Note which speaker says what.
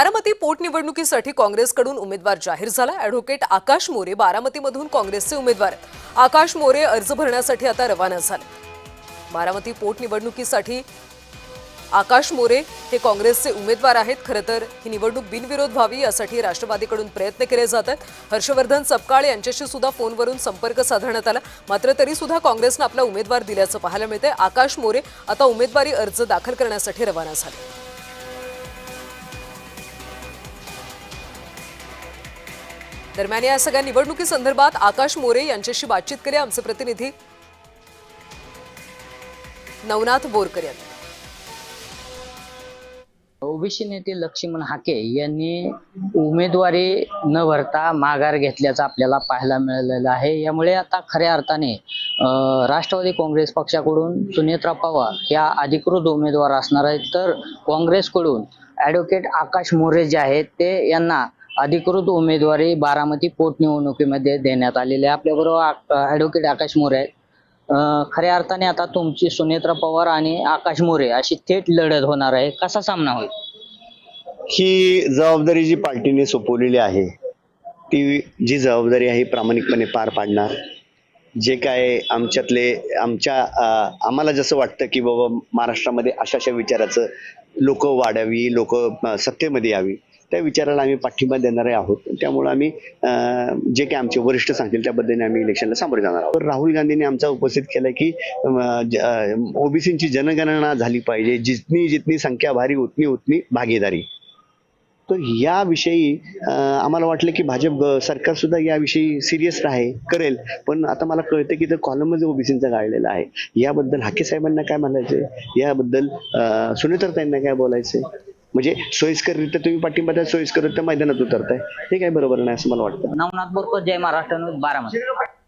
Speaker 1: बारामती पोटनिवडणुकीसाठी काँग्रेसकडून उमेदवार जाहीर झाला। ॲडव्होकेट आकाश मोरे बारामतीमधून काँग्रेसचे उमेदवार आकाश मोरे अर्ज भरण्यासाठी आता रवाना झाले। बारामती पोटनिवडणुकीसाठी आकाश मोरे हे काँग्रेसचे उमेदवार आहेत। खरं तर ही निवडणूक बिनविरोध व्हावी यासाठी राष्ट्रवादीकडून प्रयत्न केले जात आहेत। हर्षवर्धन सपकाळ यांच्याशी सुद्धा फोनवरून संपर्क साधण्यात आला, मात्र तरी सुद्धा काँग्रेसने आपला उमेदवार दिल्याचं पाहायला मिळते। आकाश मोरे आता उमेदवारी अर्ज दाखल करण्यासाठी रवाना झाले। दरम्यान या सगळ्या निवडणुकीसंदर्भात आकाश मोरे यांच्याशी बातचीत केली आमचे प्रतिनिधी नवनाथ बोरकर यांनी।
Speaker 2: ओबीसी नेते लक्ष्मण हाके यांनी उमेदवारी न भरता माघार घेतल्याचं आपल्याला पाहायला मिळालेलं आहे। यामुळे आता खऱ्या अर्थाने राष्ट्रवादी काँग्रेस पक्षाकडून सुनेत्रा पवार या अधिकृत उमेदवार असणार आहेत, तर काँग्रेसकडून ॲडव्होकेट आकाश मोरे जे आहेत ते यांना अधिकृत उमेदवारी बारामती पोटनिवडणुकीमध्ये देण्यात आलेली आहे। आपल्याबरोबर ॲडव्होकेट आकाश मोरे आहेत। खऱ्या अर्थाने आता तुमची सुनेत्रा पवार आणि आकाश मोरे अशी थेट लढत होणार आहे, कसा सामना होईल?
Speaker 3: ही जबाबदारी जी पार्टीने सोपवलेली आहे ती जी जबाबदारी आहे प्रामाणिकपणे पार पाडणार। जे काय आम्हाला जसं वाटतं की बाबा महाराष्ट्रामध्ये अशा विचाराचं लोक वाढावी, लोक सत्तेमध्ये यावी, त्या विचाराला आम्ही पाठिंबा देणारे आहोत। त्यामुळे आम्ही जे काही आमचे वरिष्ठ सांगतील त्या पद्धतीने आम्ही इलेक्शनला सामोरे जाणार आहोत। राहुल गांधींनी आमचा उपस्थित केलाय की ओबीसींची जनगणना झाली पाहिजे, जितनी जितनी संख्या भारी उतनी उतनी भागीदारी। तर याविषयी आम्हाला वाटलं की भाजप सरकार सुद्धा याविषयी सिरियस करेल, पण आता मला कळतं की तर कॉलमच ओबीसींचा गाळलेला आहे। याबद्दल हाके साहेबांना काय म्हणायचंय, याबद्दल सुनेत्राताईंना काय बोलायचंय? म्हणजे सोयीस्कररित्या तुम्ही पाठिंबा द्या, सोयीस्कररित्या मैदानात उतरताय, हे काय बरोबर नाही असं मला वाटतं।
Speaker 2: नवनाथ बोरकर, जय महाराष्ट्र न्यूज, बारामती।